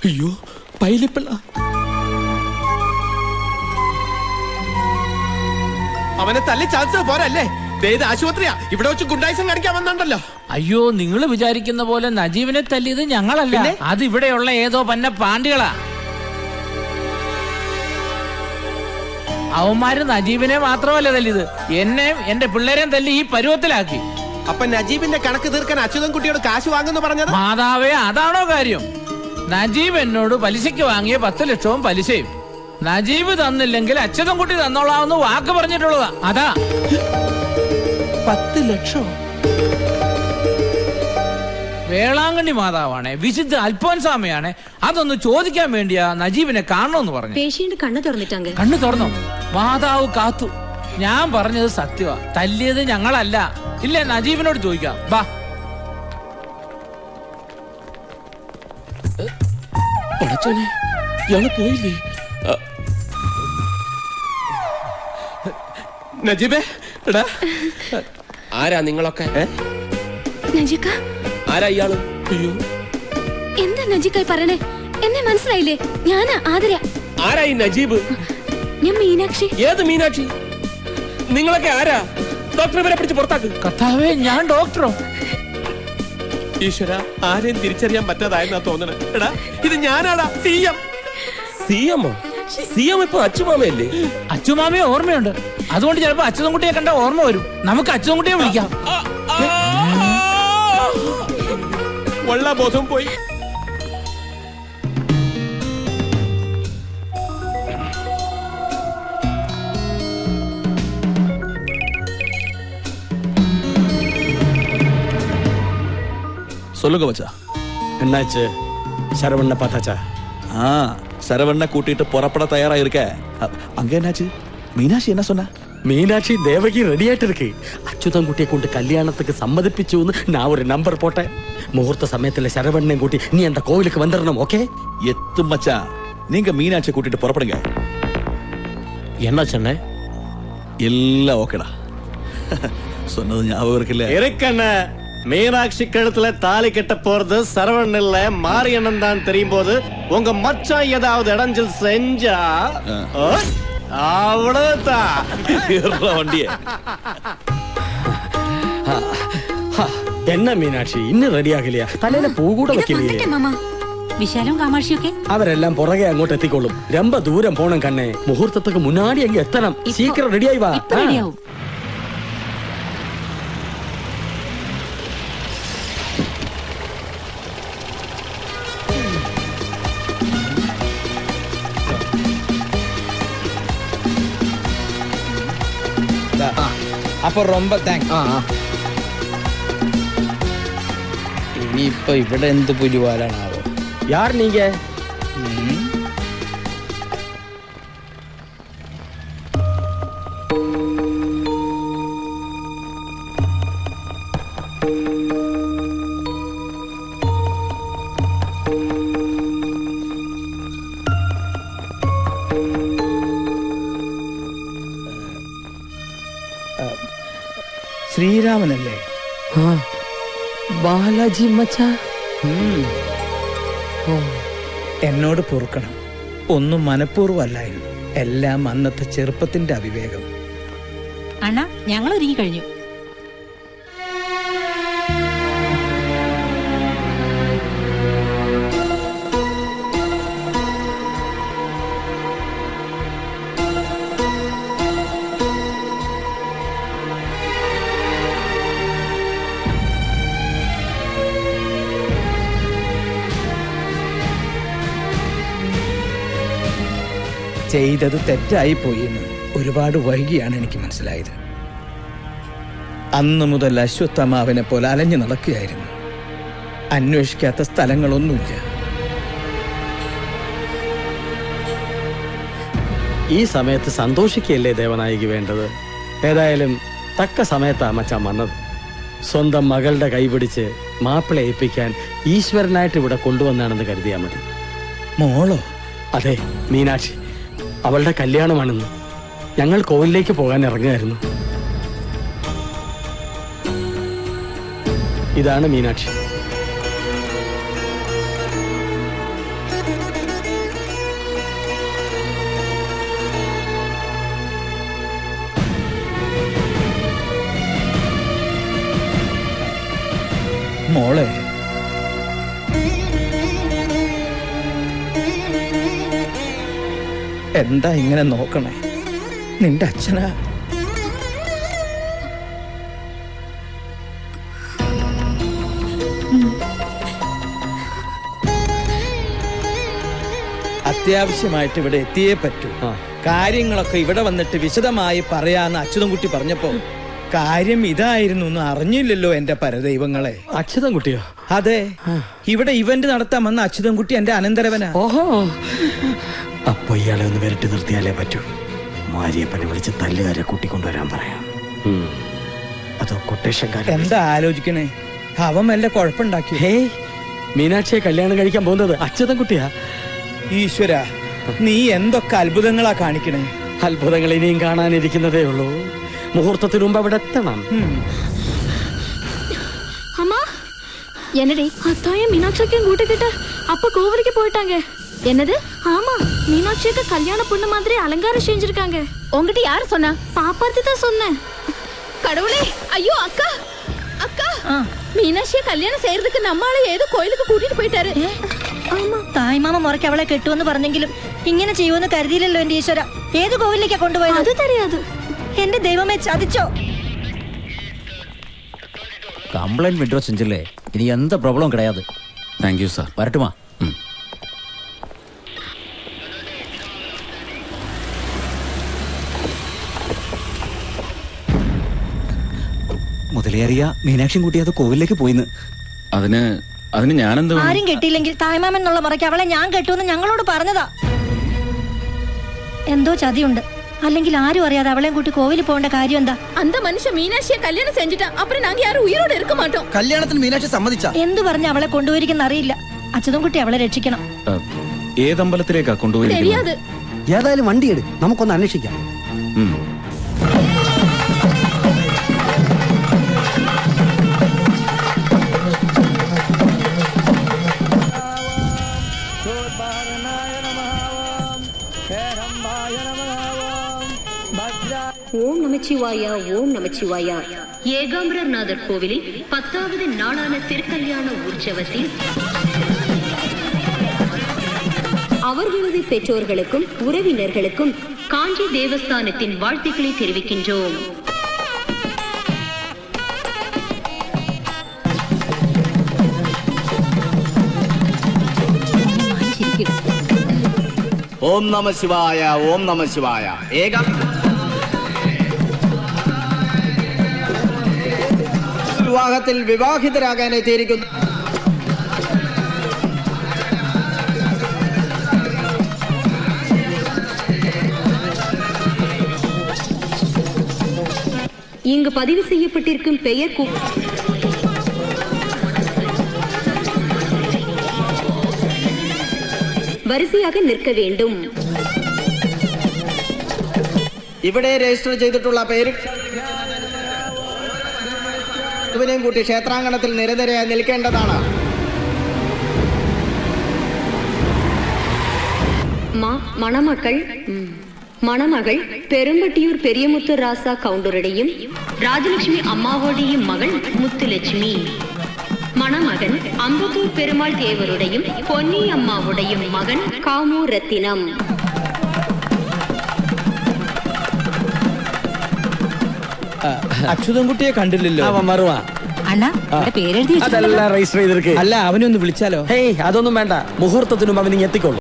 അയ്യോ പൈലിപ്പിള്ള. അവനെ തല്ലി ചാൻസ് പോരല്ലേ? ആശുപത്രിയാ, ഇവിടെ വെച്ച് ഗുണ്ടായിസം കാണിക്കാൻ വന്നുണ്ടല്ലോ. അയ്യോ, നിങ്ങൾ വിചാരിക്കുന്ന പോലെ നജീബിനെ തല്ലിയത് ഞങ്ങളല്ല, അത് ഇവിടെയുള്ള ഏതോ പന്ന പാണ്ടികളാ. അവന്മാര് നജീബിനെ മാത്രമല്ല തല്ലിയത്, എന്നെയും എന്റെ പിള്ളേരെയും തല്ലി ഈ പരുവത്തിലാക്കി. അപ്പൊ നജീബിന്റെ കണക്ക് തീർക്കാൻ അച്യുതൻ കുട്ടിയോട് കാശ് വാങ്ങുന്നു പറഞ്ഞത്? മാതാവേ, അതാണോ കാര്യം? നജീബ് എന്നോട് പലിശയ്ക്ക് വാങ്ങിയ 10 ലക്ഷവും പലിശയും നജീബ് തന്നില്ലെങ്കിൽ അച്യുതൻ കുട്ടി തന്നോളാമെന്ന് വാക്ക് പറഞ്ഞിട്ടുള്ളതാ. അതാ 10 ലക്ഷം. വേളാങ്കണ്ണി മാതാവാണ്, വിശുദ്ധ അൽഫോൻസാമയാണ്. അതൊന്ന് ചോദിക്കാൻ വേണ്ടിയാ നജീബിനെ കാണണമെന്ന് പറഞ്ഞു. പേഷ്യന്റ് കണ്ണു തുറന്നിട്ടാങ്ക. കണ്ണു തുറന്നോ? മാതാവ് കാത്തു. ഞാൻ പറഞ്ഞത് സത്യമാ, തല്ലിയത് ഞങ്ങളല്ല. ഇല്ലേ, നജീബിനോട് ചോദിക്കാം. ബാ. പോയില്ലേ നജീബേ? എടാ, ആരാ നിങ്ങളൊക്കെ? ആരാ ഇയാള്? അയ്യോ, എന്താ നജിക്കായി പറയണേ? എന്നെ മനസ്സിലായില്ലേ? ഞാനാ ആതിര. ആരാ ഈ നജീബ്? ഞാൻ മീനാക്ഷി. ഏത് മീനാക്ഷി? നിങ്ങളൊക്കെ ആരാ? ഡോക്ടറെ വരെ പിടിച്ച് പുറത്താക്ക്. കർത്താവേ, ഞാൻ ഡോക്ടറോ? ഈശ്വര, ആരെയും തിരിച്ചറിയാൻ പറ്റാതായെന്നാ തോന്നണേ. എടാ, ഇത് ഞാനാടാ, CM. CM? CM ഇപ്പൊ അച്ചുമാമയല്ലേ? അച്ചുമാമയെ ഓർമ്മയുണ്ട്, അതുകൊണ്ട് ചിലപ്പോ അച്യുതൻകുട്ടിയെ കണ്ട ഓർമ്മ വരും. നമുക്ക് അച്യുതൻകുട്ടിയെ വിളിക്കാം. വള്ള ബോധം പോയി. சொல்லுங்க மச்சா. என்னாச்சு? சரவண்ண பார்த்தாச்சா? சரவண்ண கூட்டிட்டு புறப்பட தயாரா இருக்க. அங்க என்னாச்சு? மீனாட்சி என்ன சொன்னா? மீனாட்சி தேவகி ரெடி ஆயிட்டு இருக்கு. அச்சுதன் குட்டியை கொண்டு கல்யாணத்துக்கு சம்மதிப்பிச்சுன்னு நான் ஒரு நம்பர் போட்டேன். முகூர்த்த சமயத்துல சரவண்ணன் கூட்டி நீ அந்த கோவிலுக்கு வந்துடணும். ஓகே? எத்து மச்சா, நீங்க மீனாட்சி கூட்டிட்டு புறப்படுங்க. என்ன சொன்ன? எல்லாம் ஓகேடா. சொன்னது ஞாபகம் இருக்குல்ல? இருக்கண்ண. மீனாட்சி கழுத்துல தாலி கட்ட போறது சரவணன் இல்ல, மாரியண்ணன் தான் தெரியும் போது உங்க மச்சான் ஏதாவது இடைஞ்சல் செஞ்சா அவ்வளவுதான். வண்டிய என்ன மீனாட்சி இன்னும் ரெடி ஆகலையா? தலையில பூ கூட வைக்கலையே. വിശാലും കാമാക്ഷിയൊക്കെ അവരെല്ലാം പുറകെ അങ്ങോട്ട് എത്തിക്കോളും. ரொம்ப ദൂരം പോണം കണ്ണേ. മുഹൂർത്തத்துக்கு മുന്നാടി അങ്ങ് എത്തണം. സീക്കിരം റെഡിയായി വാ. റെഡിയാവും. അപ്പൊ ரொம்ப താങ്ക്സ്. ഇനിയിപ്പൊ ഇവിടെ എന്ത് പുലിവാലാണാവോ? யார் நீங்க? ശ്രീരാമനല്ലേ? ബാലാജി മച്ചാ. എന്നോട് പൊറുക്കണം, ഒന്നും മനഃപൂർവ്വമല്ലായിരുന്നു. എല്ലാം അന്നത്തെ ചെറുപ്പത്തിന്റെ അവിവേകം. അണ്ണാ, ഞങ്ങൾ ഒരുങ്ങി കഴിഞ്ഞു. ചെയ്തത് തെറ്റായിപ്പോയി എന്ന് ഒരുപാട് വൈകിയാണ് എനിക്ക് മനസ്സിലായത്. അന്നു മുതൽ അശ്വത്ഥമാവനെ പോലെ അലഞ്ഞു നടക്കുകയായിരുന്നു. അന്വേഷിക്കാത്ത സ്ഥലങ്ങളൊന്നുമില്ല. ഈ സമയത്ത് സന്തോഷിക്കുകയല്ലേ ദേവനായിക്ക് വേണ്ടത്? ഏതായാലും തക്ക സമയത്താ മച്ചാൻ വന്നത്. സ്വന്തം മകളുടെ കൈപിടിച്ച് മാപ്പിള ഏൽപ്പിക്കാൻ ഈശ്വരനായിട്ട് ഇവിടെ കൊണ്ടുവന്നാണെന്ന് കരുതിയാൽ മതി. മോളോ? അതെ, മീനാക്ഷി. അവളുടെ കല്യാണമാണെന്ന്. ഞങ്ങൾ കോവിലേക്ക് പോകാൻ ഇറങ്ങുകയായിരുന്നു. ഇതാണ് മീനാക്ഷി. എന്താ ഇങ്ങനെ നോക്കണേ? നിന്റെ അച്ഛനാ. അത്യാവശ്യമായിട്ട് ഇവിടെ എത്തിയേ പറ്റൂ. കാര്യങ്ങളൊക്കെ ഇവിടെ വന്നിട്ട് വിശദമായി പറയാന്ന് അച്യുതൻകുട്ടി പറഞ്ഞപ്പോ കാര്യം ഇതായിരുന്നു എന്ന് അറിഞ്ഞില്ലല്ലോ എന്റെ പരദൈവങ്ങളെ. അച്യുതൻകുട്ടിയോ? അതെ, ഇവിടെ ഇവന്റ് നടത്താമെന്ന് അച്യുതൻകുട്ടി എന്റെ അനന്തരവനാ. ഓഹോ, അപ്പൊ ഇയാളെ ഒന്ന് വരട്ടി നിർത്തിയാലേ പറ്റൂ. മാരിയപ്പനെ വിളിച്ച് തല്ലുകാരെ കൂട്ടിക്കൊണ്ടുവരാൻ പറയാം. അതോ കൊട്ടേഷൻകാരൻ? എന്താ ആലോചിക്കണേ? അവൻ വല്ല കുഴപ്പമുണ്ടാക്കി? ഹേയ്, മീനാക്ഷിയെ കല്യാണം കഴിക്കാൻ പോകുന്നത് അച്യുതൻകുട്ടിയാ. ഈശ്വര, നീ എന്തൊക്കെ അത്ഭുതങ്ങളാ കാണിക്കണേ. അത്ഭുതങ്ങൾ ഇനിയും കാണാനിരിക്കുന്നതേ ഉള്ളൂ. മുഹൂർത്തത്തിന് മുമ്പ് അവിടെ എത്തണം. அம்மா என்னடி அத்தாயும் மீனாட்சிக்கும் கூட்டிக்கிட்டு அப்ப கோவிலுக்கு போயிட்டாங்க. என்னது? ஆமா, மீனாட்சிக்கு கல்யாண பொண்ணு மாதிரி அலங்காரம் செஞ்சிருக்காங்க. உங்ககிட்ட யாரு சொன்னா? பாப்பாத்தி தான் சொன்னேன். கடவுளே, ஐயோ அக்கா அக்கா, மீனாட்சியை கல்யாணம் செய்யறதுக்கு நம்மால ஏதோ கோயிலுக்கு கூட்டிட்டு போயிட்டாரு. തായ്മാമ മുറയ്ക്ക് അവളെ കെട്ടുവെന്ന് പറഞ്ഞെങ്കിലും ഇങ്ങനെ ചെയ്യുമെന്ന് കരുതിയില്ലല്ലോ എന്റെ ഈശ്വര. ഏത് കോവിലേക്കാ കൊണ്ടുപോയത്? அது தெரியாது. എന്റെ ദൈവമേ, ചതിച്ചോ? கம்ப்ளைண்ட் விட்ரோ செஞ்சில்லே, இனி எந்த ப்ராப்ளம் கிடையாது. Thank you sir. வரட்டுமா? മുതലേറിയ മീനാക്ഷിയും കൂട്ടി അത് കോവിലേക്ക് പോയിന്ന്. അതിന് ഞാനെന്ത്? ആരും കെട്ടിയില്ലെങ്കിൽ തായ്മാമൻ എന്നുള്ള മുറയ്ക്ക് അവളെ ഞാൻ കെട്ടുമെന്ന് ഞങ്ങളോട് പറഞ്ഞതാ. എന്തോ ചതിയുണ്ട്. അല്ലെങ്കിൽ ആരും അറിയാതെ അവളെയും കൂട്ടി കോവിലിൽ പോകേണ്ട കാര്യം എന്താ? அந்த மனுஷன் மீனாட்சியை கல்யாணம் செஞ்சுட்டா அப்புறம் நாங்க யாரும் உயிரோட இருக்க மாட்டோம். കല്യാണത്തിന് മീനാക്ഷി സമ്മതിച്ച? എന്തു പറഞ്ഞ് അവളെ കൊണ്ടുപോയിരിക്കുന്ന അറിയില്ല. അച്യുതൻകുട്ടി അവളെ രക്ഷിക്കണം. ഏതമ്പലത്തിലേക്കാ കൊണ്ടുപോയി? தெரியாது. ഏതായാലും വണ്ടി എടു, നമുക്കൊന്ന് അന്വേഷിക്കാം. ஓம் நமச்சிவாயா, ஓம் நமச்சிவாயா. ஏகாம்பரநாதர் கோவிலில் 10வது நாளான திருக்கல்யாண உற்சவத்தில் அவர்களது பெற்றோர்களுக்கும் உறவினர்களுக்கும் காஞ்சி தேவஸ்தானத்தின் வாழ்த்துக்களை தெரிவிக்கின்றோம். ഓം നമ ശിവായ, ഓം നമ ശിവായ. വിവാഹത്തിൽ വിവാഹിതരാകാൻ എത്തിയിരിക്കുന്നു. இங்கு பதிவு செய்யப்பட்டிருக்கும் பெயர் വരിസയാക നിൽക്ക വേണ്ടും. ഇവിടെ രജിസ്റ്റർ ചെയ്തിട്ടുള്ള പേര് ഇവനെയും കൂട്ടി ക്ഷേത്രാങ്കണത്തിൽ നിരനിരയായി നിൽക്കേണ്ടതാണ്. மணமகள் பெரும்பட்டியூர் பெரியமுத்து ராசா கவுண்டருடையும் ராஜலட்சுமி அம்மாவோடையும் மகள் முத்துலட்சுமி. மணமகன் அம்பத்தூர் பெருமாள் தேவருடையும் பொன்னி அம்மாவுடையும் மகன் காமு ரத்தினம். അച്യുതൻകുട്ടിയെ കണ്ടില്ലല്ലോ. അവൻ മറുവാ. പേരെഴുതി അതെല്ലാം രജിസ്റ്റർ ചെയ്തിരിക്കും. അല്ല, അവനൊന്ന് വിളിച്ചാലോ? ഹേയ്, അതൊന്നും വേണ്ട. മുഹൂർത്തത്തിനും അവൻ എത്തിക്കോളൂ.